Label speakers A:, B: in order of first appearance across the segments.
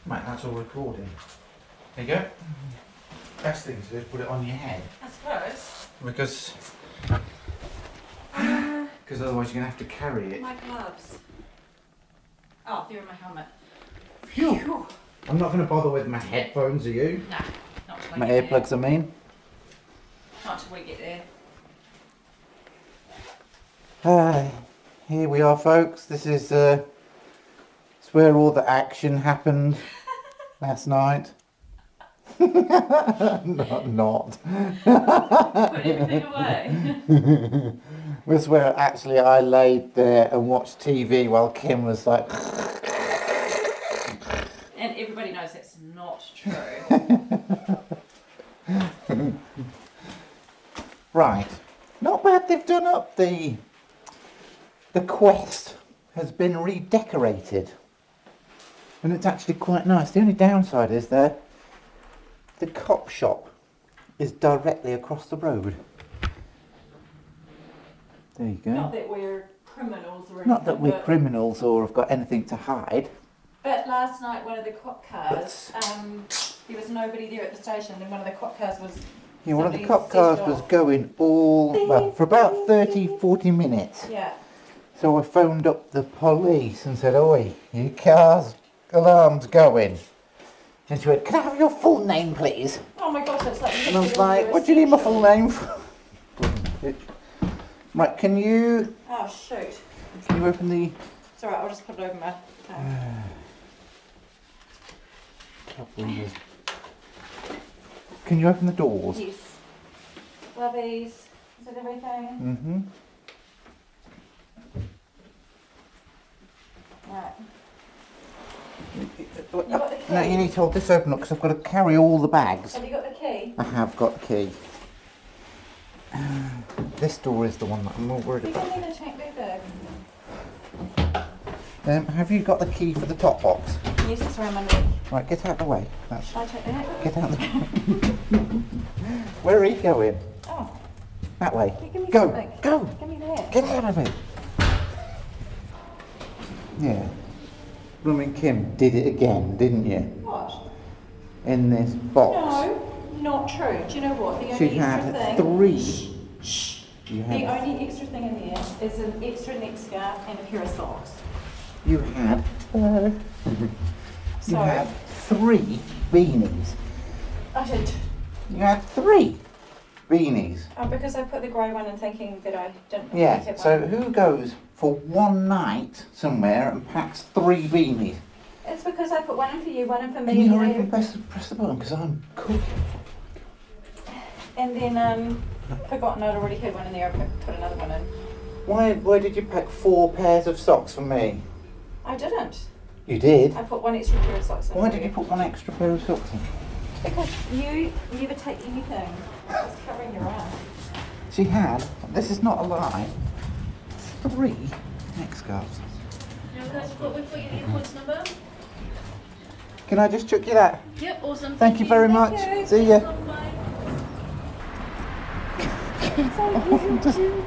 A: Mate, that's all recording. There you go. Best thing to do is put it on your head.
B: I suppose.
A: Because otherwise you're going to have to carry it.
B: My gloves. Oh, they're in my helmet.
A: Phew. I'm not going to bother with my headphones, are you?
B: No, not till
A: My
B: I get
A: earplugs,
B: there.
A: I mean.
B: Not till we get there.
A: Here we are, folks. This is it's where all the action happened last night. not.
B: Put everything away.
A: This is where actually I laid there and watched TV while Kim was like.
B: And everybody knows that's not true.
A: Right. Not bad they've done up the quest has been redecorated. And it's actually quite nice. The only downside is the cop shop is directly across the road. There you go.
B: Not that we're criminals or anything.
A: Not that we're criminals or have got anything to hide.
B: But last night, one of the cop cars, there was nobody there at the station, and one of the cop cars was...
A: Yeah, one of the cop cars was going for about 30-40 minutes.
B: Yeah.
A: So I phoned up the police and said, "Oi, your car's alarm's going." And she went, "Can I have your full name, please?"
B: Oh my gosh, it's like...
A: And I was like, "What do you need my full name for?" Right, can you
B: Oh, shoot.
A: open the...
B: It's alright, I'll just put it over my phone.
A: Top windows. Can you open the doors?
B: Yes. Lovies. Is that everything? Right. got the key?
A: No, you need to hold this open up because I've got to carry all the bags.
B: Have you got the key?
A: I have got the key. This door is the one that I'm more worried
B: You
A: about.
B: can leave the tank bag.
A: Have you got the key for the top box?
B: Yes, it's around my neck.
A: Right, get out of the way.
B: Shall I take that?
A: Get out of the way. Where are you going?
B: Oh.
A: That way.
B: You give me
A: Go,
B: something.
A: go.
B: Give me that.
A: Get out of it. Yeah. Blooming Kim did it again, didn't you?
B: What?
A: In this box.
B: No, not true. Do you know what? The
A: She
B: only
A: had
B: extra thing...
A: 3.
B: Shh.
A: You
B: The
A: had,
B: only extra thing in there is an extra neck scarf and a pair of socks.
A: you had, you
B: So,
A: had 3 beanies.
B: I did.
A: You had 3 beanies.
B: Oh, because I put the grey one in thinking that I didn't
A: Yeah,
B: have
A: so
B: one.
A: who goes for one night somewhere and packs 3 beanies?
B: It's because I put one in for you, one in for me,
A: Can you
B: and
A: hurry
B: then,
A: and press the button because I'm cooking.
B: forgotten I'd already had one in there, I put another one in.
A: Why did you pack 4 pairs of socks for me?
B: I didn't.
A: You did?
B: I put one extra pair of socks in.
A: Why
B: for
A: did you put 1 extra pair of socks in?
B: Because you never take anything. It's covering your ass.
A: She had, this is not a lie, 3 neck scarves.
C: Now that's what we've got your airports number.
A: Can I just chuck you that?
C: Yep, awesome.
A: Thank you very much.
B: you.
A: See ya.
C: Bye.
B: So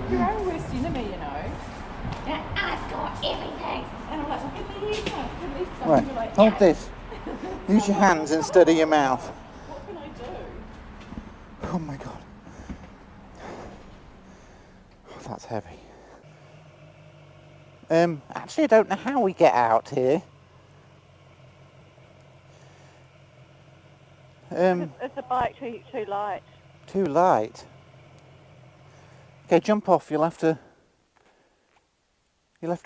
B: you're our worst enemy, you know. Yeah, I've got everything. And I'm like, well, give me something. Give me something.
A: Right,
B: You're like,
A: hold
B: "Yeah."
A: this. Use your hands instead of your mouth.
B: What can I do?
A: Oh my god. Oh, that's heavy. Actually I don't know how we get out here.
D: It's a bike too light.
A: Too light. Okay, jump off. You'll have to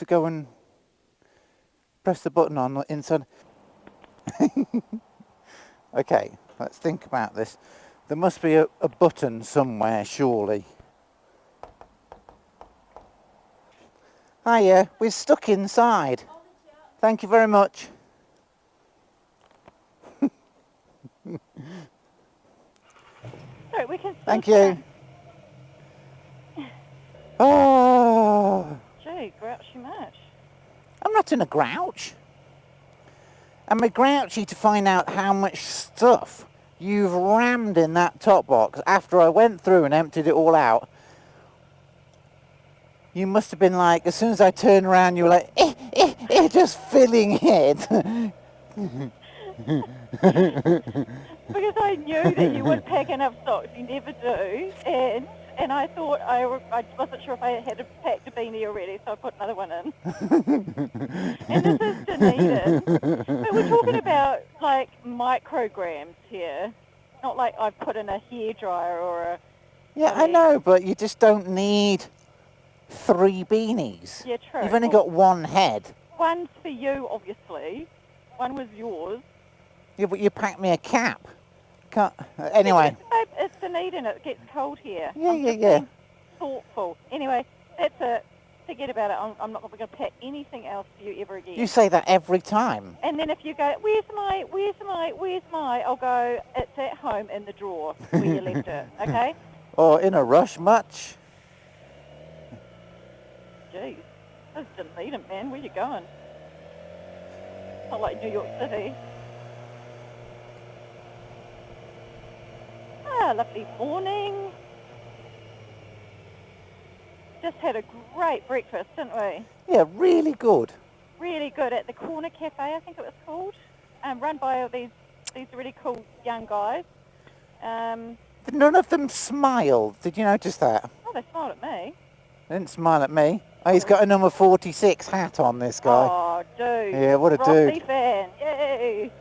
A: go and press the button on the inside. Okay, let's think about this. There must be a button somewhere, surely. Hiya, we're stuck inside. Thank you very much.
D: No, we can.
A: Thank you. Oh,
D: Gee, grouchy much.
A: I'm not in a grouch. I'm a grouchy to find out how much stuff you've rammed in that top box after I went through and emptied it all out. You must have been like, as soon as I turned around, you were like, just filling it.
D: Because I knew that you would pack enough socks. You never do. And I thought I wasn't sure if I had packed a beanie already, so I put another one in. And this is Dunedin. But we're talking about, like, micrograms here. Not like I've put in a hairdryer or a...
A: Yeah, I know, but you just don't need 3 beanies.
D: Yeah, true.
A: You've only got one head.
D: One's for you, obviously. One was yours.
A: Yeah, but you packed me a cap. Can't... Anyway.
D: Babe, it's Dunedin. It gets cold here.
A: Yeah,
D: I'm
A: yeah,
D: just
A: yeah.
D: being thoughtful. Anyway, that's it. Forget about it. I'm not going to pack anything else for you ever again.
A: You say that every time.
D: And then if you go, where's my, I'll go, it's at home in the drawer where you left it, okay?
A: Or in a rush much?
D: Jeez, that's Dunedin, man. Where you going? Not like New York City. Ah, lovely morning. Just had a great breakfast, didn't we?
A: Yeah, really good.
D: Really good at the Corner Cafe, I think it was called. Run by all these really cool young guys.
A: None of them smiled. Did you notice that?
D: Oh, they smiled at me.
A: They didn't smile at me. Oh, he's got a number 46 hat on, this guy.
D: Oh, dude.
A: Yeah, what a
D: Rossi
A: dude.
D: fan. Yay.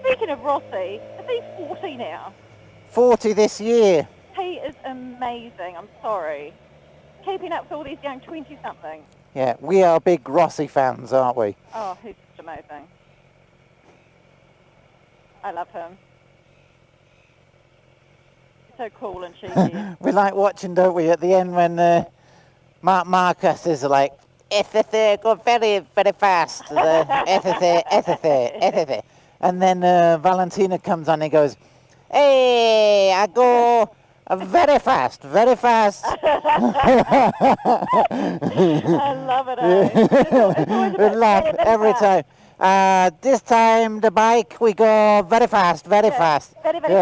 D: Speaking of Rossi, is he 40 now?
A: 40 this year.
D: He is amazing, I'm sorry. Keeping up with all these young 20-somethings.
A: Yeah, we are big Rossi fans, aren't we?
D: Oh, he's just amazing. I love him. He's so cool and cheeky.
A: We like watching, don't we, at the end when Mark Marcus is like, go very, very fast. And then Valentina comes on and he goes, hey, I go very fast, very fast.
D: I love it, eh? It's always
A: We
D: about
A: laugh
D: very
A: every
D: fast.
A: time. This time the bike we go very fast, very fast.
D: Very, very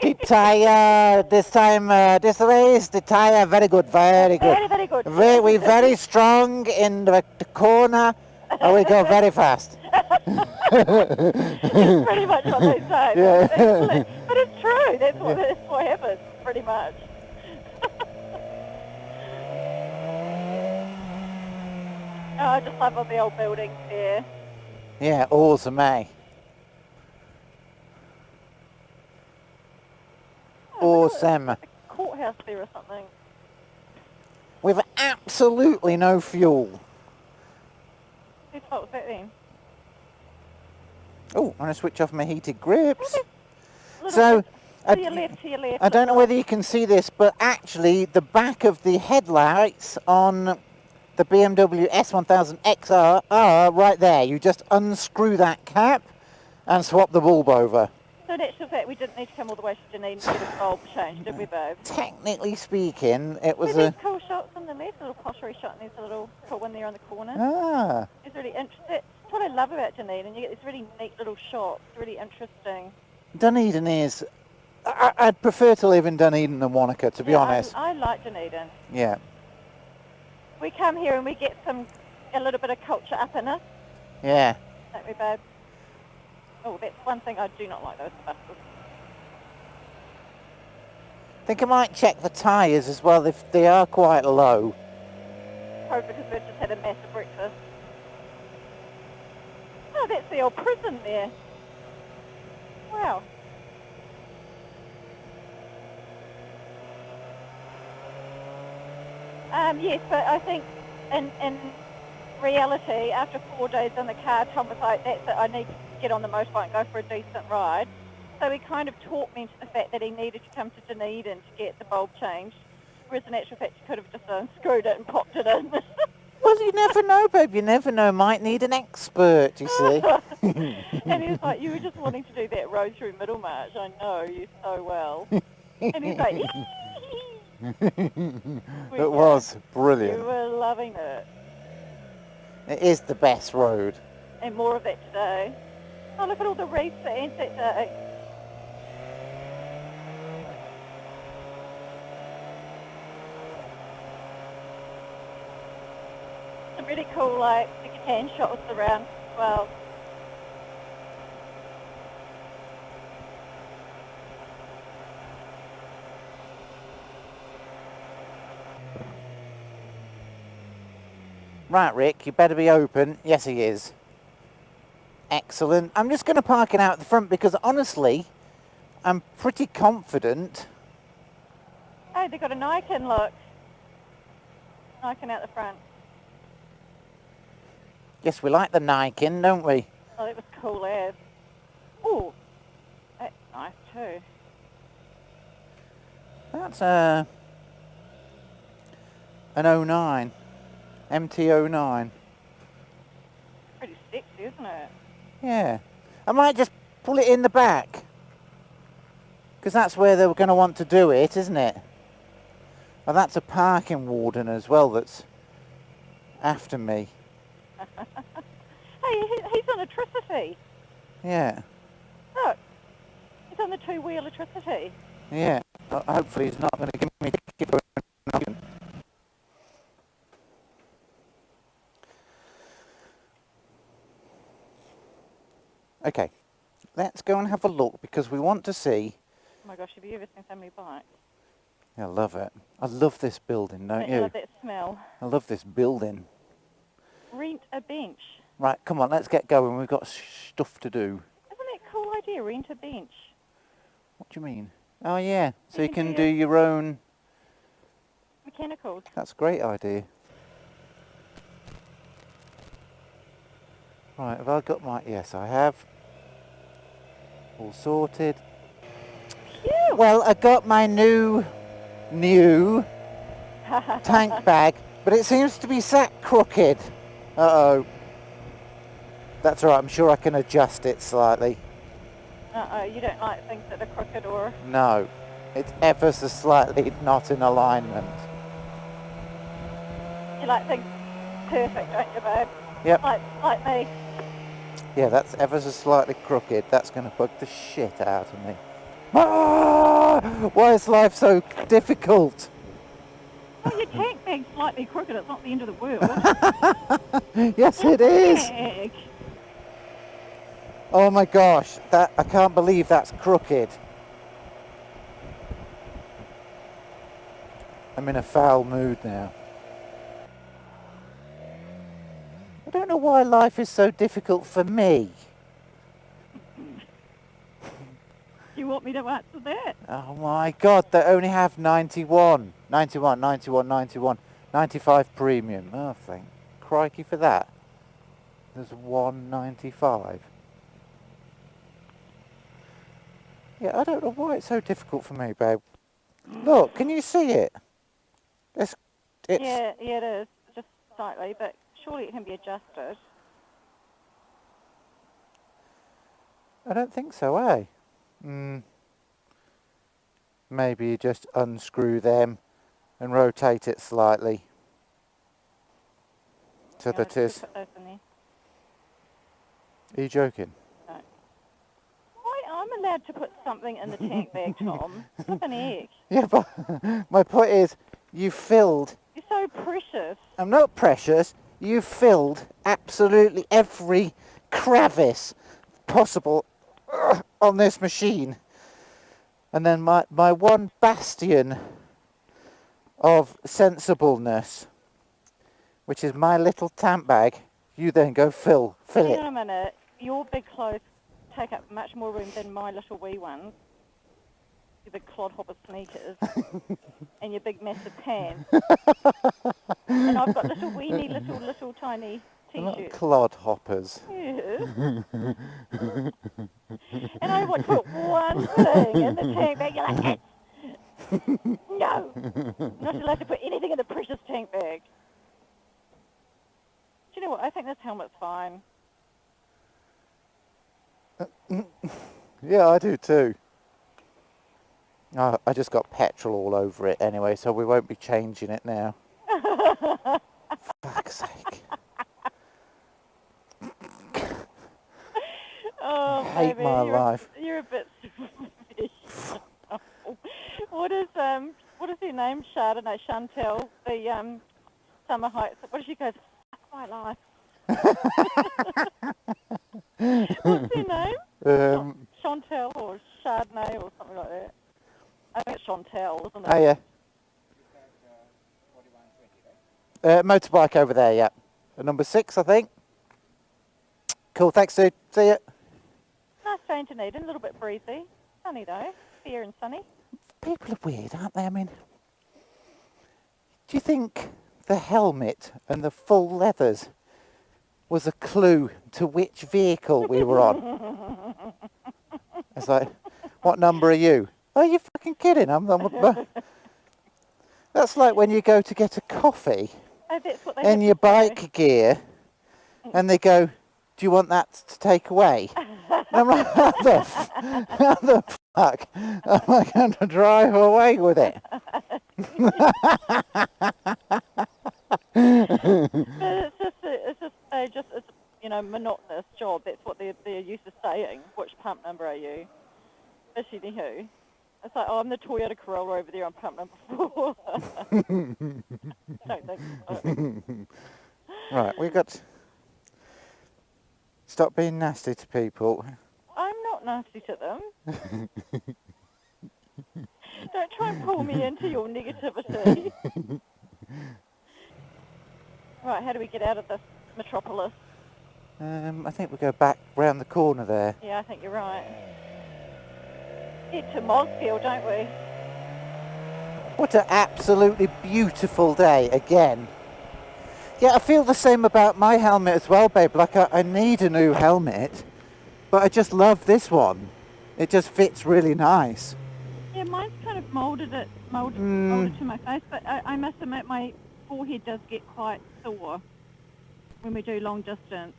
A: The tire this time, this race, the tire very good, very good.
D: Very, very good.
A: We very strong in the corner, and we go very fast.
D: It's pretty much what they say.
A: Yeah.
D: But it's true. That's what happens, pretty much. Oh, I just love all the old buildings there.
A: Yeah, awesome, eh? Awesome.
D: A courthouse there or something.
A: With absolutely no fuel.
D: Whose fault was that then?
A: Oh, I'm going to switch off my heated grips.
D: To
A: I
D: your left, to your left.
A: I don't know whether you can see this, but actually the back of the headlights on the BMW S1000 XR are right there. You just unscrew that cap and swap the bulb over.
D: So in actual fact, we didn't need to come all the way to Dunedin to get a bulb changed, did we, babe?
A: Technically speaking, it was
D: There's
A: a...
D: these cool shots on the left, a little pottery shot, and there's a little cool one there on the corner.
A: Ah,
D: It's really interesting. That's what I love about Dunedin. You get these really neat little shops, really interesting.
A: Dunedin is... I'd prefer to live in Dunedin than Wanaka, to be honest.
D: I like Dunedin.
A: Yeah.
D: We come here and we get a little bit of culture up in us,
A: Yeah.
D: don't we, babe? Oh, that's one thing I do not like, those buses.
A: I think I might check the tyres as well if they are quite low.
D: Probably because we've just had a massive breakfast. Oh, that's the old prison there. Wow. Yes, but I think in reality, after 4 days in the car, Tom was like, that's it, I need to get on the motorbike and go for a decent ride. So he kind of talked me into the fact that he needed to come to Dunedin to get the bulb changed, whereas in actual fact he could have just unscrewed it and popped it in.
A: Well, you never know, babe. You never know. Might need an expert, you see.
D: And he was like, you were just wanting to do that road through Middlemarch. I know you so well. And he's like,
A: It was
D: You
A: brilliant.
D: were loving it.
A: It is the best road.
D: And more of that today. Oh, look at all the wreaths for Anzac Day. some really cool, like, second-hand shots around as well.
A: Right, Rick, you better be open. Yes, he is. Excellent. I'm just going to park it out the front because, honestly, I'm pretty confident.
D: Hey, they've got a Nikon, look. Nikon out the front.
A: Yes, we like the Nikon, don't we?
D: Oh, that was cool as. Ooh, that's nice too.
A: That's an 09. MT09.
D: Pretty sexy, isn't it?
A: Yeah. I might just pull it in the back. Because that's where they were going to want to do it, isn't it? Oh, that's a parking warden as well that's after me.
D: Hey, he's on electricity.
A: Yeah.
D: Look, he's on the two-wheel electricity.
A: Yeah. Hopefully he's not going to give me a ticket for an. Okay, let's go and have a look because we want to see.
D: Oh my gosh, have you ever seen so many bikes?
A: I love it. I love this building, don't
D: You
A: you?
D: love that smell.
A: I love this building.
D: Rent a bench.
A: Right, come on, let's get going. We've got stuff to do.
D: Isn't that a cool idea, rent a bench?
A: What do you mean? Oh yeah, so you
D: can
A: can
D: do
A: do your own.
D: Mechanicals.
A: That's a great idea. Right, have I got my... Yes, I have. All sorted.
D: Phew!
A: Well, I got my new tank bag, but it seems to be sat crooked. Uh-oh. That's all right, I'm sure I can adjust it slightly.
D: Uh-oh, you don't like things that are crooked or...
A: No, it's ever so slightly not in alignment.
D: You like things perfect, don't you, babe?
A: Yep.
D: Like me.
A: Yeah, that's ever so slightly crooked. That's going to bug the shit out of me. Ah! Why is life so difficult?
D: Well, your tank bag's slightly crooked. It's not the end of the world.
A: Yes, it is.
D: Heck?
A: Oh my gosh, I can't believe that's crooked. I'm in a foul mood now. I don't know why life is so difficult for me.
D: You want me to answer that?
A: Oh my god, they only have 91. 91, 91, 91. 95 premium. Oh, thank crikey for that. There's 195. Yeah, I don't know why it's so difficult for me, babe. Look, can you see it? It's
D: Yeah, it is. Just slightly, but surely it can be adjusted.
A: I don't think so, eh? Maybe you just unscrew them and rotate it slightly. So
D: Yeah,
A: that is...
D: put those in there.
A: Are you joking?
D: No. Why I'm allowed to put something in the tank bag, Tom? Flip an egg.
A: Yeah, but my point is, you filled...
D: You're so precious.
A: I'm not precious. You filled absolutely every crevice possible on this machine. And then my one bastion of sensibleness, which is my little tank bag, you then go fill
D: Hang
A: it.
D: on a minute. Your big clothes take up much more room than my little wee ones. Your big clodhopper sneakers and your big massive pants. And I've got little weeny little tiny
A: They're not
D: t-shirts.
A: clodhoppers.
D: Yeah. And I want to put one thing in the tank bag. You're like, no. I'm not allowed to put anything in the precious tank bag. Do you know what? I think this helmet's fine.
A: Yeah, I do too. Oh, I just got petrol all over it anyway, so we won't be changing it now. Fuck's sake.
D: Oh,
A: Hate
D: baby,
A: my life.
D: You're a bit superficial. What is her name? Chantel, the Summer Heights. What does she go? my life. What's her name? Chantel or Chardonnay or something like that. I think it's Chantel, isn't it?
A: Oh, yeah. Motorbike over there, yeah. Number 6, I think. Cool, thanks, dude. See ya.
D: Nice change in Dunedin, a little bit breezy. Sunny though, fair and sunny.
A: People are weird, aren't they? I mean, do you think the helmet and the full leathers was a clue to which vehicle we were on? It's like, what number are you? Are you fucking kidding? That's like when you go to get a coffee
D: Oh, that's what they
A: in
D: have
A: your
D: to say.
A: bike gear and they go, do you want that to take away? And I'm like, how the fuck am I going to drive away with it?
D: But it's you know, monotonous job. That's what they're used to saying. Which pump number are you? Especially who? It's like, oh, I'm the Toyota Corolla over there on pump number 4. Don't think so.
A: Right, we've got... Stop being nasty to people.
D: I'm not nasty to them. Don't try and pull me into your negativity. Right, how do we get out of this metropolis?
A: I think we go back round the corner there.
D: Yeah, I think you're right. Head to Mosgiel, don't we?
A: What an absolutely beautiful day again. Yeah, I feel the same about my helmet as well, babe. Like, I need a new helmet, but I just love this one. It just fits really nice.
D: Yeah, mine's kind of molded to my face, but I must admit my forehead does get quite sore when we do long distance.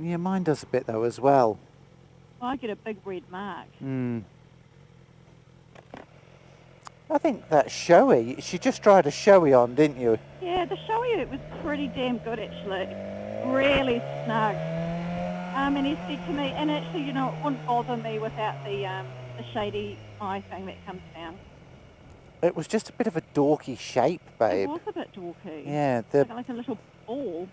A: Yeah, mine does a bit though as well.
D: I get a big red mark.
A: I think that's showy. She just tried a showy on, didn't you?
D: Yeah, the showy, it was pretty damn good actually. Really snug. And he said to me, and actually, you know, it wouldn't bother me without the shady eye thing that comes down.
A: It was just a bit of a dorky shape, babe.
D: It was a bit dorky.
A: Yeah,
D: Like a little ball.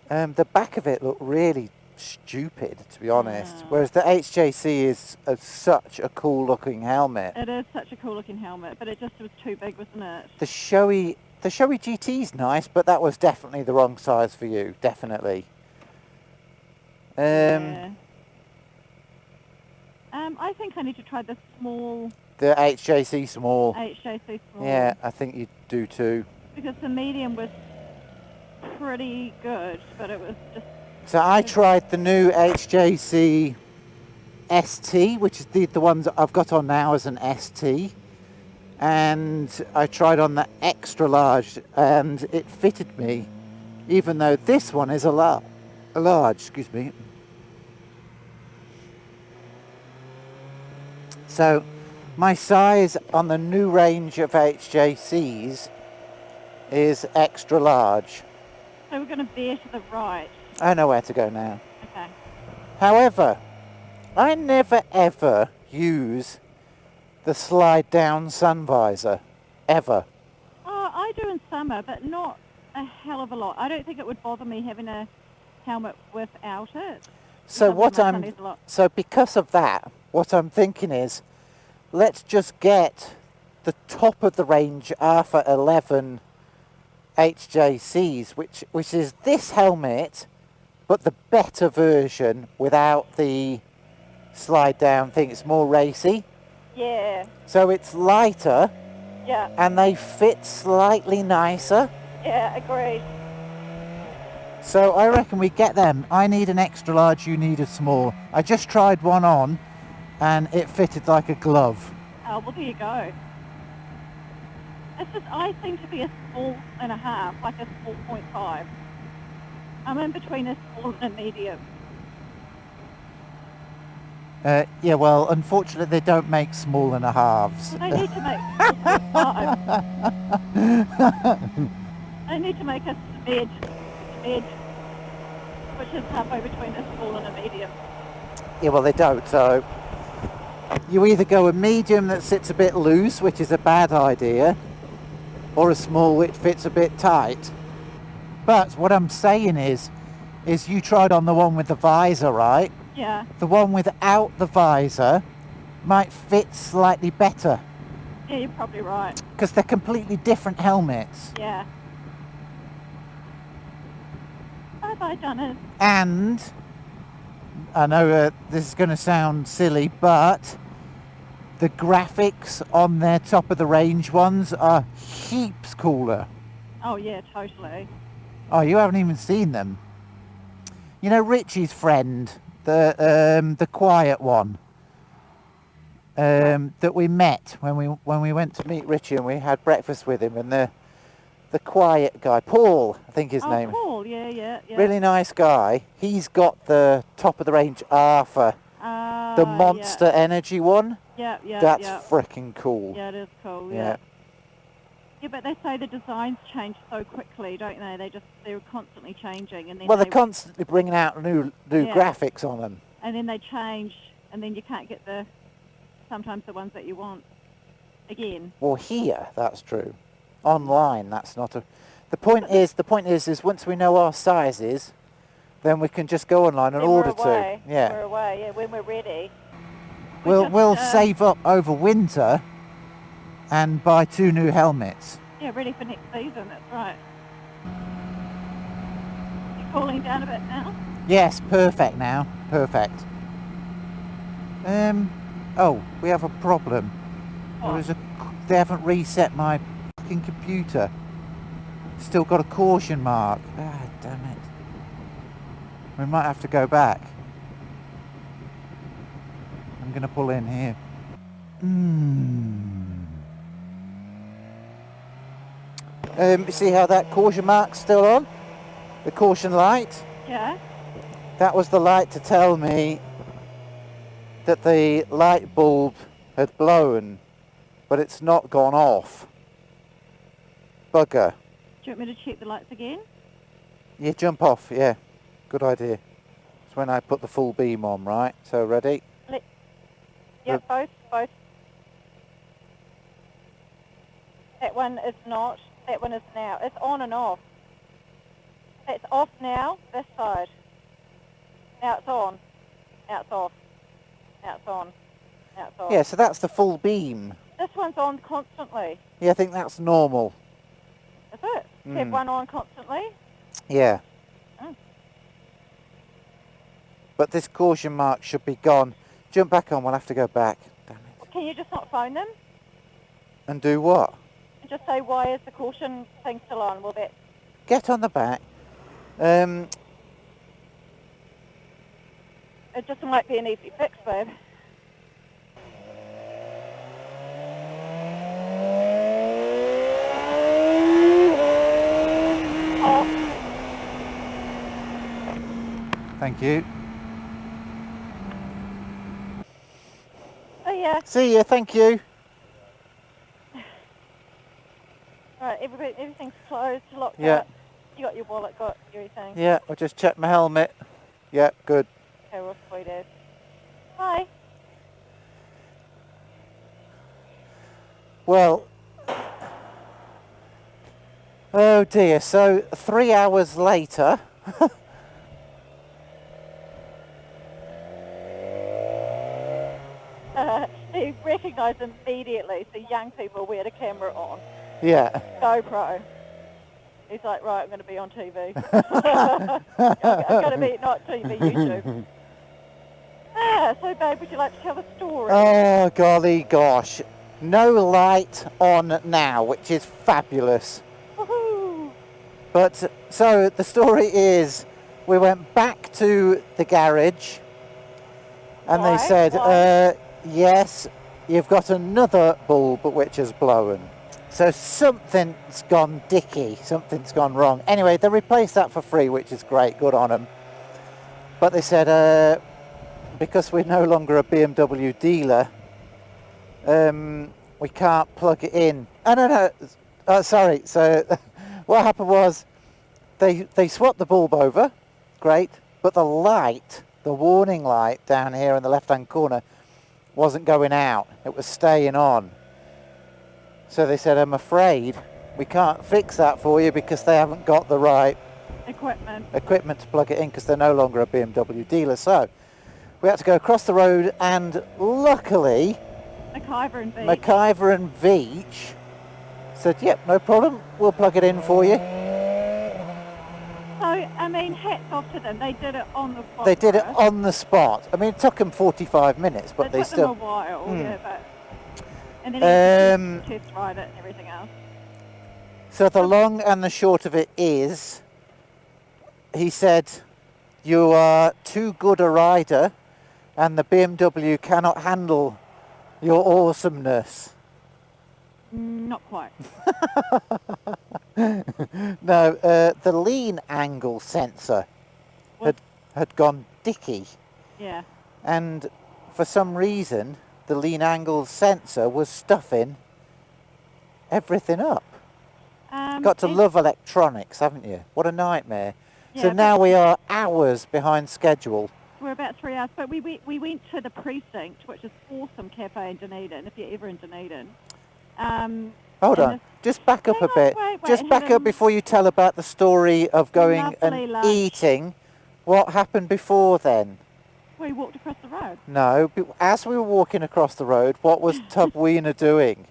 A: the back of it looked really stupid, to be honest. Whereas the HJC is such a cool looking helmet.
D: It is such a cool looking helmet, but it just was too big, wasn't it?
A: The showy GT's nice, but that was definitely the wrong size for you, definitely.
D: Yeah. I think I need to try the small.
A: The HJC small.
D: HJC small.
A: Yeah, I think you do too.
D: Because the medium was pretty good, but it was just.
A: So I tried the new HJC ST, which is the ones that I've got on now as an ST. And I tried on the extra large and it fitted me, even though this one is a large, excuse me. So my size on the new range of HJCs is extra large.
D: So we're going to veer to the right.
A: I know where to go now.
D: Okay.
A: However, I never ever use the slide down sun visor, ever.
D: Oh, I do in summer, but not a hell of a lot. I don't think it would bother me having a helmet without it.
A: So because of that, what I'm thinking is, let's just get the top of the range Alpha 11 HJCs, which is this helmet, but the better version without the slide down thing. It's more racy.
D: Yeah.
A: So it's lighter.
D: Yeah.
A: And they fit slightly nicer.
D: Yeah, agreed.
A: So I reckon we get them. I need an extra large, you need a small. I just tried one on and it fitted like a glove.
D: Oh, well, there you go. It's just, I seem to be a small and a half, like a small 0.5. I'm in between a small and a medium.
A: Yeah, well, unfortunately they don't make small and a halves.
D: Well, they need to make 0.5. They need to make a smidge, which is halfway between a small and a medium.
A: Yeah, well, they don't, so you either go a medium that sits a bit loose, which is a bad idea, or a small which fits a bit tight. But what I'm saying is you tried on the one with the visor, right?
D: Yeah.
A: The one without the visor might fit slightly better
D: Yeah, you're probably right.
A: because they're completely different helmets.
D: Yeah. Bye-bye, Dunedin.
A: And I know this is going to sound silly, but the graphics on their top of the range ones are heaps cooler.
D: Oh, yeah, totally.
A: Oh, you haven't even seen them. You know Richie's friend, the quiet one, that we met when we went to meet Richie and we had breakfast with him, and the quiet guy, Paul, I think his name.
D: Oh, Paul, yeah.
A: Really nice guy. He's got the top of the range Arthur, the Monster Energy one.
D: Yeah.
A: That's freaking cool.
D: Yeah, it is cool,
A: Yeah.
D: Yeah, but they say the designs change so quickly, don't they? They're constantly changing, and then
A: Well, they're constantly bringing out new graphics on them.
D: and then they change, and then you can't get sometimes the ones that you want again.
A: Well, here that's true. Online, that's not a. The point is once we know our sizes, then we can just go online and order
D: We're
A: Yeah.
D: away. Yeah, when we're ready.
A: We'll save up over winter and buy 2 new helmets.
D: Yeah, ready for next season. That's right. You're cooling down a bit now.
A: Yes, perfect now. Perfect. Oh, we have a problem.
D: What?
A: They haven't reset my fucking computer. Still got a caution mark. Ah, damn it. We might have to go back. I'm going to pull in here. You see how that caution mark's still on? The caution light?
D: Yeah.
A: That was the light to tell me that the light bulb had blown, but it's not gone off. Bugger.
D: Do you want me to check the lights again?
A: Yeah, jump off, yeah. Good idea. It's when I put the full beam on, right? So ready?
D: Yeah, both. That one is not. That one is now. It's on and off. It's off now, this side. Now it's on. Now it's off. Now it's on. Now it's off.
A: Yeah, so that's the full beam.
D: This one's on constantly.
A: Yeah, I think that's normal.
D: Is it? Have one on constantly?
A: Yeah.
D: Oh.
A: But this caution mark should be gone. Jump back on, we'll have to go back. Damn it.
D: Can you just not phone them?
A: And do what?
D: And just say, why is the caution thing still on? Will that...
A: Get on the back.
D: It just might be an easy fix, babe.
A: Thank you.
D: Oh, yeah.
A: See you, thank you.
D: Right, everything's closed, locked
A: Yeah.
D: up. You got your wallet, got everything.
A: Yeah, I'll just check my helmet. Yeah, good.
D: Okay, well, sweet as. Bye.
A: Well, oh dear, so 3 hours later,
D: He recognised immediately, so young people wear the camera on.
A: yeah.
D: GoPro. He's like, right, I'm going to be on TV. I'm going to be, not TV, YouTube. So babe, would you like to tell the story?
A: Oh golly gosh, no light on now, which is fabulous.
D: Woohoo!
A: But so the story is, we went back to the garage, and
D: Why?
A: they said,
D: Why?
A: yes, you've got another bulb which has blown. So something's gone dicky, something's gone wrong. Anyway, they replaced that for free, which is great, good on them. But they said, because we're no longer a BMW dealer, we can't plug it in. Oh, no, sorry. So what happened was they swapped the bulb over, great, but the light, the warning light down here in the left-hand corner, wasn't going out. It was staying on. So they said, I'm afraid we can't fix that for you because they haven't got the right equipment to plug it in because they're no longer a BMW dealer. So we had to go across the road, and luckily
D: McIver and Beach.
A: McIver and Veach said, yep, no problem, we'll plug it in for you.
D: So, I mean, hats off to them. They did it on the spot.
A: They did it
D: for us.
A: on the spot. I mean, it took them 45 minutes, but
D: It
A: they
D: took
A: still...
D: them a while,
A: Mm.
D: yeah, but... And then he had to test ride it and everything else.
A: So the long and the short of it is, he said, you are too good a rider and the BMW cannot handle your awesomeness.
D: Not quite.
A: No, the lean angle sensor had gone dicky,
D: Yeah.
A: and for some reason the lean angle sensor was stuffing everything up. Got to
D: and-
A: love electronics, haven't you? What a nightmare.
D: Yeah,
A: So
D: but
A: now we are hours behind schedule.
D: we're about 3 hours, but we went to the Precinct, which is awesome cafe in Dunedin, if you're ever in Dunedin.
A: Hold
D: and
A: on, just back up
D: Hang
A: a
D: on,
A: bit.
D: wait,
A: Just
D: it
A: back
D: had
A: up before you tell about the story of going
D: lovely
A: and
D: lunch.
A: eating. What happened before then?
D: We walked across the road.
A: No, as we were walking across the road, what was Tub Wiener doing?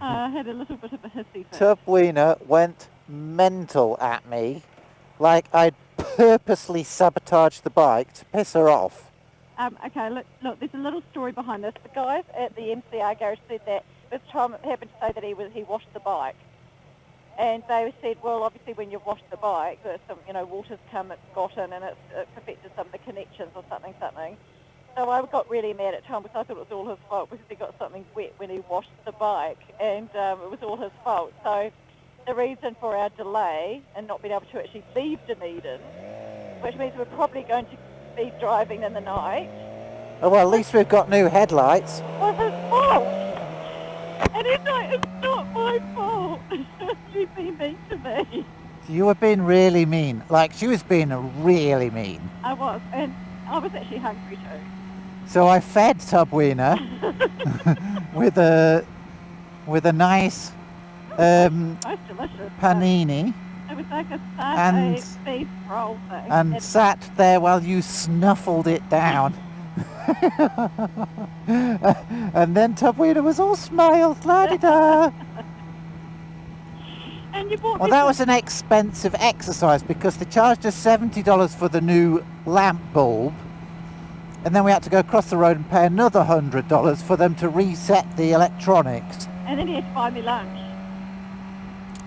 D: I had a little bit of a hissy fit.
A: Tub Wiener went mental at me, like I'd purposely sabotaged the bike to piss her off.
D: Okay, look, there's a little story behind this. The guys at the MCR garage said that this time it happened to say that he washed the bike. And they said, well, obviously when you've washed the bike, there's some, water's come, it's gotten, and it's affected some of the connections or something. So I got really mad at Tom because I thought it was all his fault because he got something wet when he washed the bike, and it was all his fault. So the reason for our delay and not being able to actually leave Dunedin, which means we're probably going to be driving in the night,
A: Oh, well, at least we've got new headlights.
D: was his fault. And he's like, it's not my fault. You've been mean to me.
A: You were being really mean. Like, she was being really mean.
D: I was, and I was actually hungry too.
A: So I fed Tub Wiener with a nice
D: Most delicious.
A: panini,
D: It was like a
A: And-
D: Sunday beef roll thing.
A: and sat there while you snuffled it down. And then Tub Wiener was all smiles, la-di-da.
D: And you bought
A: Well,
D: me
A: that
D: some-
A: was an expensive exercise because they charged us $70 for the new lamp bulb, and then we had to go across the road and pay another $100 for them to reset the electronics,
D: And then you had to buy me lunch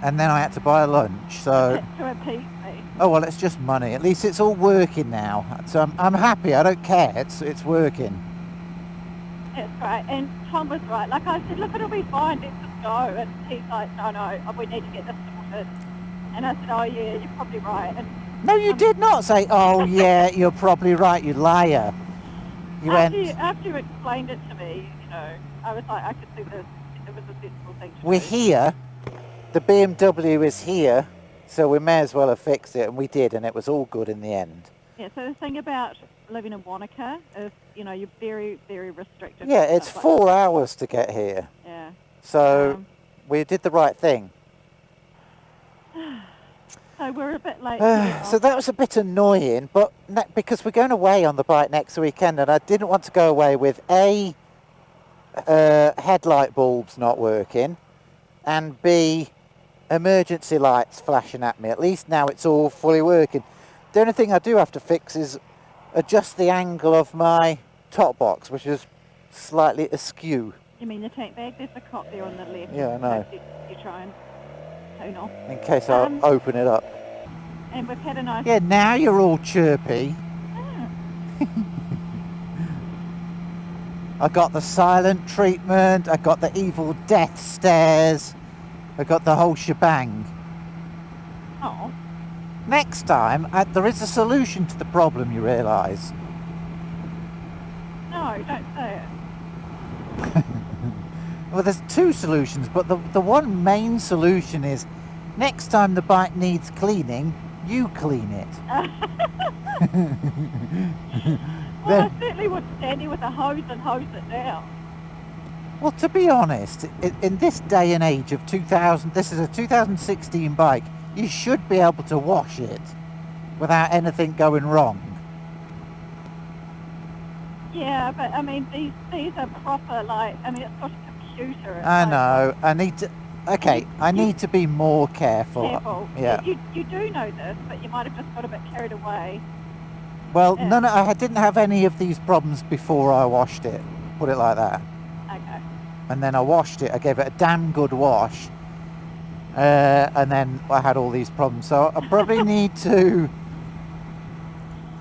A: and then I had to buy a lunch. So,
D: to appease me.
A: oh well, it's just money. At least it's all working now. So I'm happy. I don't care. It's working.
D: That's right. And Tom was right. Like I said, look, it'll be fine. Let's just go. And he's like, no, we need to get this sorted. And I said, oh yeah, you're probably right. And
A: No, you did not say, oh yeah, you're probably right, you liar. You went,
D: after you explained it to me, I was like, I could see this. It was a sensible thing to
A: we're
D: do.
A: here. The BMW is here, so we may as well have fixed it, and we did, and it was all good in the end.
D: Yeah, so the thing about living in Wanaka is, you're very, very restricted.
A: Yeah,
D: to
A: it's
D: stuff
A: 4 hours to get here,
D: Like, yeah.
A: so we did the right thing.
D: So we're a bit late.
A: So that was a bit annoying, but because we're going away on the bike next weekend, and I didn't want to go away with A, headlight bulbs not working, and B, emergency lights flashing at me. At least now it's all fully working. The only thing I do have to fix is adjust the angle of my top box, which is slightly askew.
D: You mean the tank bag? There's a cop there on the left.
A: Yeah, I know.
D: You try and tone off.
A: In case I open it up.
D: And we've had a nice...
A: Yeah, now you're all chirpy. I got the silent treatment, I got the evil death stares, I got the whole shebang.
D: Oh,
A: Next time, there is a solution to the problem, you realise.
D: no, don't say it.
A: Well, there's two solutions, but the one main solution is next time the bike needs cleaning, you clean it.
D: Well, I certainly would stand here with a hose and hose it down.
A: Well, to be honest, in this day and age of 2000, this is a 2016 bike, you should be able to wash it without anything going wrong.
D: Yeah, but I mean, these are proper, like, I mean, it's sort of computer. It's
A: I
D: like,
A: know. I need to. Okay, I need to be more careful.
D: Careful.
A: Yeah.
D: You do know this, but you might have just got a bit carried away.
A: Well,
D: Yeah.
A: I didn't have any of these problems before I washed it. Put it like that.
D: Okay.
A: And then I washed it. I gave it a damn good wash. And then I had all these problems. So I probably need to.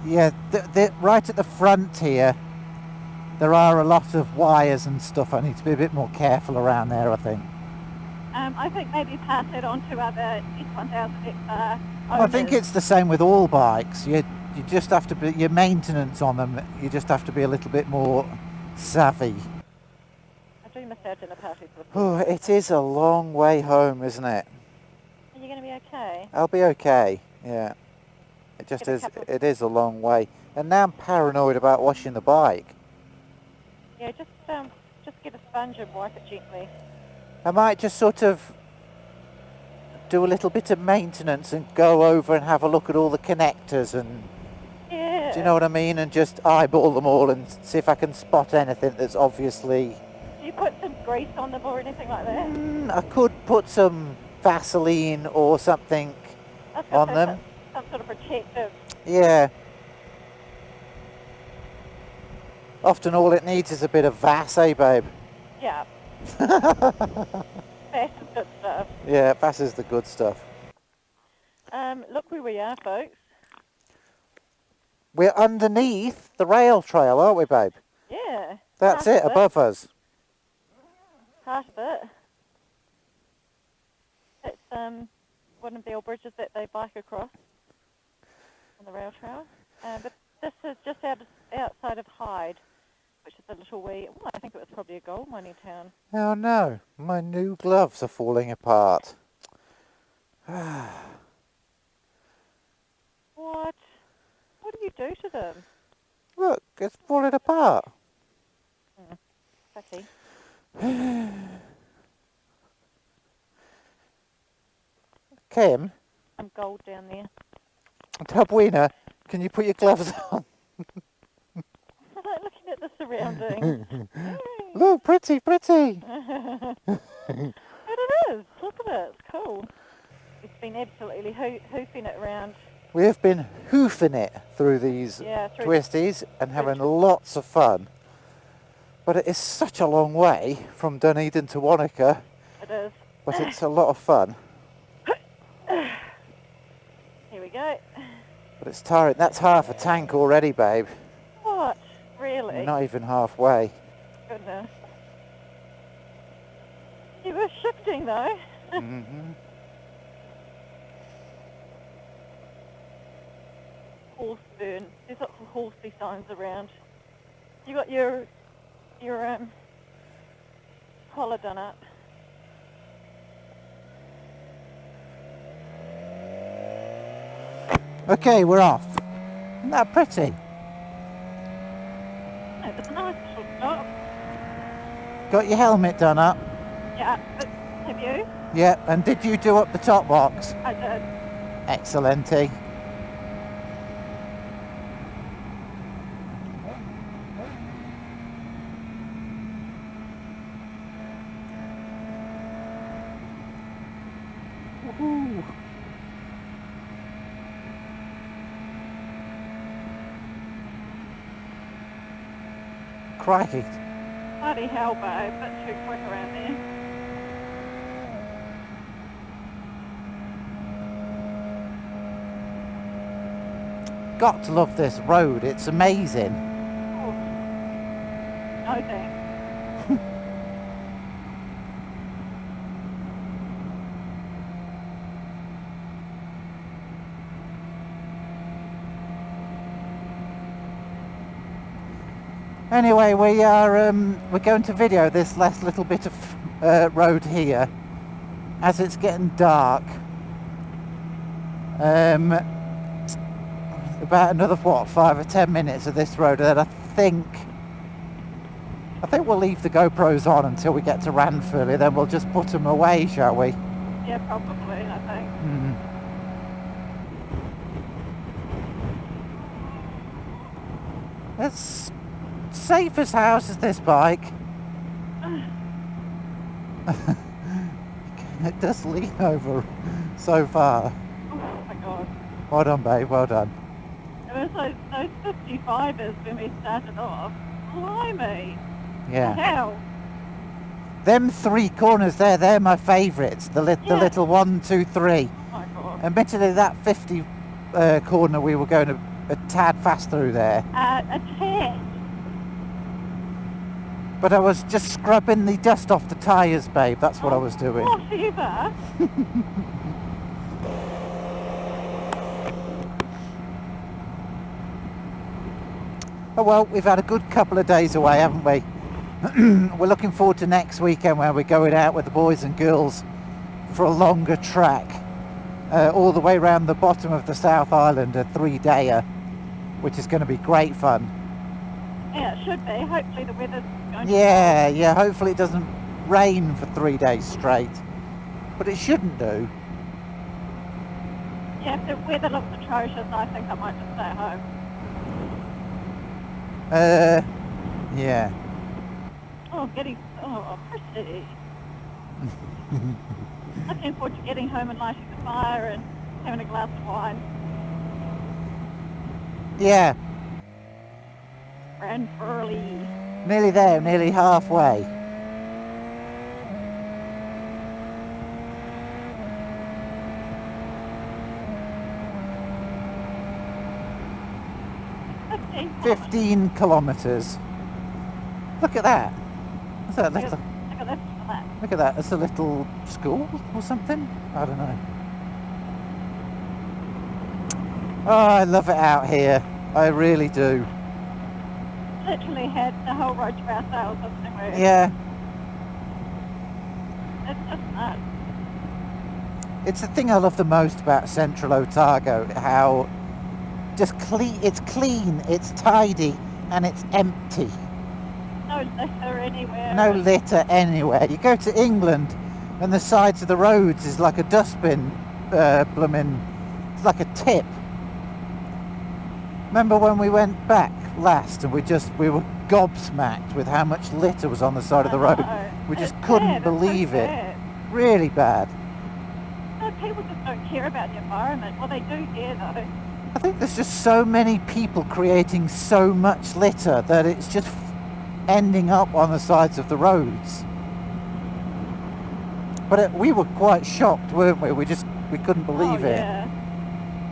A: Yeah, right at the front here, there are a lot of wires and stuff. I need to be a bit more careful around there, I think.
D: I think maybe pass it on to other S1000XR
A: I think
D: owners.
A: it's the same with all bikes. You just have to be, your maintenance on them, you just have to be a little bit more savvy.
D: I do miss out dinner parties with them.
A: Oh, it is a long way home, isn't it?
D: Are you going to be okay?
A: I'll be okay, yeah. It just
D: Get a
A: is,
D: couple-
A: it is a long way. And now I'm paranoid about washing the bike.
D: Yeah, just get a sponge and wipe it gently.
A: I might just sort of do a little bit of maintenance and go over and have a look at all the connectors and,
D: Yeah.
A: do you know what I mean? And just eyeball them all and see if I can spot anything that's obviously...
D: Do you put some grease on them or anything like that?
A: I could put some Vaseline or something
D: I was gonna
A: on
D: say
A: them.
D: Some sort of protective.
A: Yeah. Often all it needs is a bit of Vass, eh, babe?
D: Yeah. That's good stuff.
A: Yeah, Vass is the good stuff.
D: Look where we are, folks.
A: We're underneath the rail trail, aren't we, babe?
D: Yeah.
A: That's
D: half
A: it,
D: of
A: above us.
D: Part of it. It's one of the old bridges that they bike across on the rail trail. But this is just outside of Hyde, which is a little wee, well, I think it was probably a gold mining town.
A: Oh no, my new gloves are falling apart.
D: What? What do you do to them?
A: Look, it's falling apart.
D: Fucky.
A: Kim,
D: Some gold down there.
A: Tabwina, can you put your gloves on?
D: I like looking at the surroundings.
A: Look, pretty, pretty.
D: But it is. Look at it. It's cool. It's been absolutely hoofing it around.
A: We have been hoofing it through these
D: Yeah, through
A: twisties and having lots of fun. But it is such a long way from Dunedin to Wanaka,
D: It is.
A: but it's a lot of fun.
D: Here we go.
A: But it's tiring. That's half a tank already, babe.
D: What? Really?
A: Not even halfway.
D: Goodness. You were shifting though.
A: Hmm.
D: Horse burn. There's lots of horsey signs around. You got your collar done up.
A: Okay, we're off. Isn't that pretty?
D: Oh, it's a nice little stop.
A: Got your helmet done up?
D: Yeah, but have you?
A: Yeah, and did you do up the top box?
D: I did.
A: Excellenty. Woohoo. Crikey.
D: Bloody hell, babe. A bit too quick around there.
A: Got to love this road, it's amazing.
D: Oh. No thanks.
A: Anyway, we're going to video this last little bit of road here as it's getting dark. About another 5 or 10 minutes of this road, and I think we'll leave the GoPros on until we get to Ranfurly, then we'll just put them away, shall we?
D: Yeah, probably, I think.
A: It's safe as house as this bike. It does lean over so far.
D: Oh my god.
A: Well done, babe, well done.
D: It was those 55ers when we started off. Blimey.
A: Yeah.
D: Hell.
A: Them 3 corners there, they're my favourites. The little 1, 2, 3.
D: Oh my god.
A: Admittedly, that 50 corner we were going a tad fast through there.
D: A tad.
A: But I was just scrubbing the dust off the tyres, babe. That's what I was doing.
D: Whatever.
A: Oh well, we've had a good couple of days away, haven't we? We're looking forward to next weekend where we're going out with the boys and girls for a longer track. All the way around the bottom of the South Island, a 3-dayer, which is going to be great fun.
D: Yeah, it should be. Hopefully the weather's going to...
A: Yeah, hopefully it doesn't rain for 3 days straight. But it shouldn't do.
D: Yeah, if the weather looks atrocious, I think I might just stay at home.
A: Yeah.
D: Oh, pretty. Looking forward to getting home and lighting the fire and having a glass of wine.
A: Yeah,
D: And early.
A: nearly there, nearly halfway.
D: Okay.
A: 15 kilometres. Look at that. What's that?
D: Look at this flat.
A: Look at that. It's a little school or something? I don't know. Oh, I love it out here. I really do.
D: Literally had the whole road to ourselves, wasn't we?
A: Yeah.
D: It's just nuts.
A: It's the thing I love the most about Central Otago, how just it's clean, it's tidy, and it's empty.
D: No litter anywhere.
A: No litter anywhere. You go to England and the sides of the roads is like a dustbin, it's like a tip. Remember when we went back last and we were gobsmacked with how much litter was on the side of the road? We just couldn't believe it. Really bad.
D: No, people just don't care about the environment. Well, they do here though.
A: I think there's just so many people creating so much litter that it's just ending up on the sides of the roads. But we were quite shocked, weren't we? We couldn't believe it.
D: Yeah.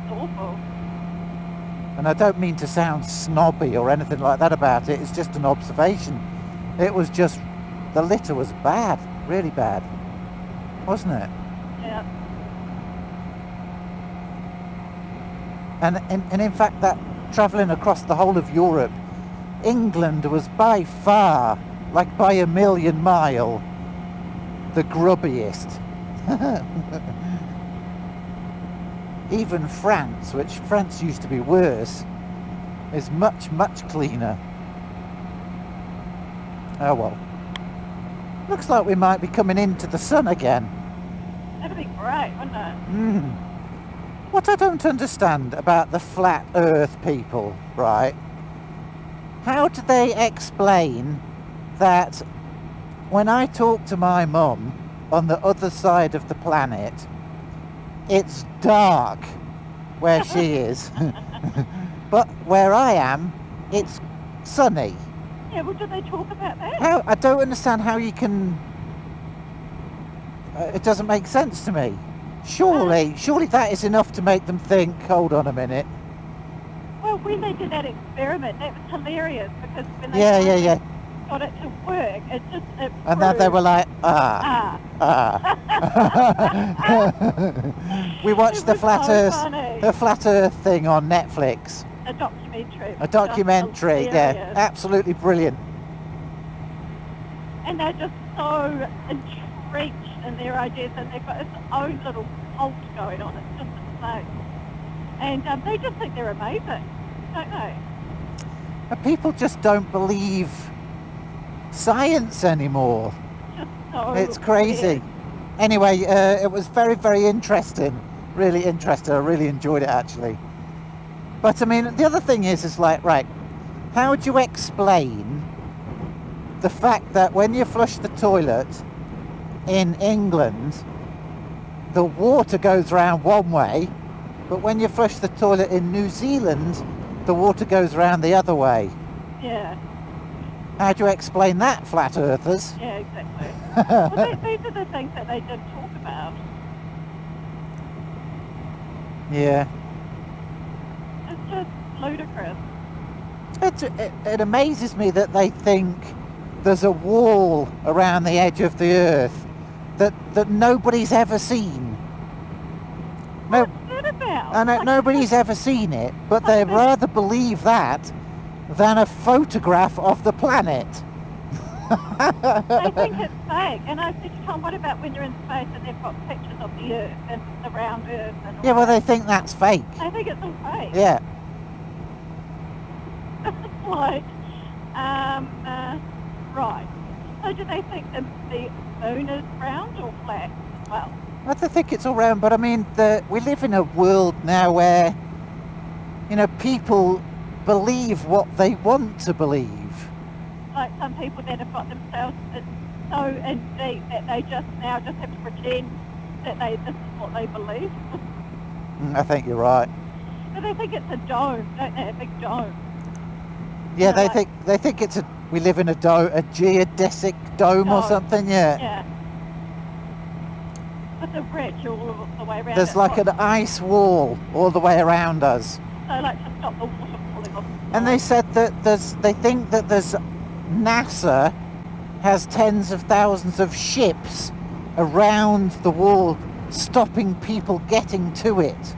D: It's awful.
A: And I don't mean to sound snobby or anything like that about it, it's just an observation. It was just, the litter was bad, really bad, wasn't it?
D: Yeah.
A: And in fact, that travelling across the whole of Europe, England was by far, like by a million mile, the grubbiest. Even France, which France used to be worse, is much, much cleaner. Oh well. Looks like we might be coming into the sun again.
D: That'd be great, wouldn't it?
A: What I don't understand about the flat earth people, right? How do they explain that when I talk to my mum on the other side of the planet, it's dark where she is, but where I am, it's sunny?
D: Yeah, well, do they talk about that?
A: How? I don't understand how you can... it doesn't make sense to me. Surely that is enough to make them think, hold on a minute.
D: Well, when they did that experiment, that was hilarious because when they
A: Yeah.
D: got it to work, it
A: And then they were like, We watched the
D: It was so funny.
A: Flat Earth thing on Netflix.
D: A documentary.
A: A documentary,
D: Just
A: yeah,
D: hilarious.
A: absolutely brilliant.
D: And they're just so entrenched in their ideas, and they've got its own little cult going on. It's just insane. And they just think they're amazing, don't they?
A: But people just don't believe science anymore.
D: Just so
A: It's crazy.
D: weird.
A: Anyway, it was very, very interesting. Really interesting. I really enjoyed it, actually. But I mean, the other thing is like, right, how would you explain the fact that when you flush the toilet in England, the water goes round one way, but when you flush the toilet in New Zealand, the water goes round the other way?
D: Yeah.
A: How do you explain that, flat earthers?
D: Yeah, exactly. Well, these are the things that they did talk about.
A: Yeah.
D: It's just ludicrous.
A: It amazes me that they think there's a wall around the edge of the earth that nobody's ever seen. No,
D: What's that about?
A: and
D: Like,
A: nobody's ever seen it, but they'd rather believe that than a photograph of the planet.
D: They think it's fake. And I said to Tom, what about when you're in space and they've got pictures of the Earth and the round Earth? And all
A: Yeah, well, they
D: that?
A: think that's fake.
D: They think it's all fake.
A: Yeah.
D: It's like, right. So do they think the moon is round or flat? Well,
A: I don't think it's all round, but I mean, we live in a world now where, you know, people believe what they want to believe.
D: like some people that have got themselves so in deep that they just now just have to pretend that this is what they believe.
A: I think you're right.
D: But they think it's a dome, don't they? A big dome.
A: Yeah,
D: Yeah,
A: they think it's we live in a geodesic dome or
D: Dome.
A: something. Yeah.
D: Yeah. With a bridge all the way around.
A: There's
D: it.
A: like an ice wall all the way around us.
D: So like to stop the water falling off. the
A: And they
D: sky.
A: said that they think that NASA has tens of thousands of ships around the wall stopping people getting to it.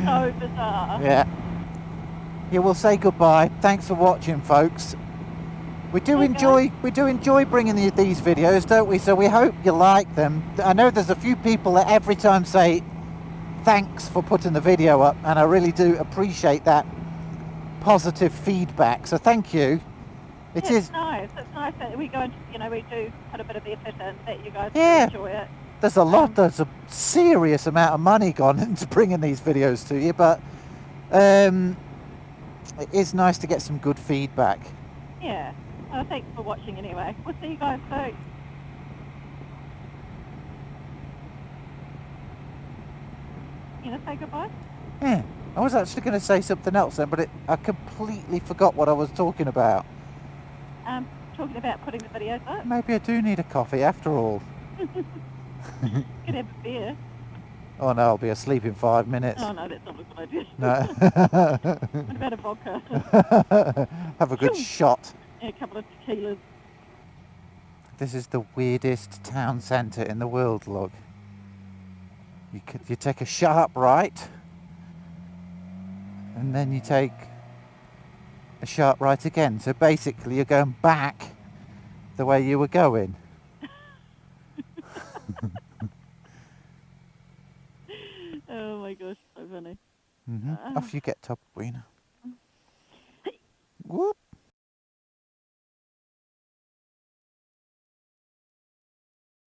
D: So bizarre.
A: Yeah. Yeah, we'll say goodbye. Thanks for watching, folks. We do
D: Okay.
A: enjoy bringing you these videos, don't we? So we hope you like them. I know there's a few people that every time say thanks for putting the video up, and I really do appreciate that positive feedback. So thank you. It
D: Yeah,
A: is.
D: It's nice. It's nice that we go into, we do put a bit of effort in, that you guys
A: Yeah.
D: do enjoy it.
A: There's a serious amount of money gone into bringing these videos to you, but it is nice to get some good feedback.
D: Yeah. Well, thanks for watching anyway. We'll see you guys soon. You gonna say goodbye?
A: Yeah, I was actually going to say something else then, but I completely forgot what I was talking about.
D: Talking about putting the videos up.
A: Maybe I do need a coffee after all.
D: Could have a beer.
A: Oh no, I'll be asleep in 5 minutes.
D: Oh no, that's not a good idea.
A: No.
D: What about a vodka?
A: Have a good shot.
D: Yeah, a couple of tequilas.
A: This is the weirdest town centre in the world, look. You take a sharp right, and then you take a sharp right again. So basically you're going back the way you were going.
D: Oh my gosh, so funny.
A: Off you get, Top Wiener. Whoop.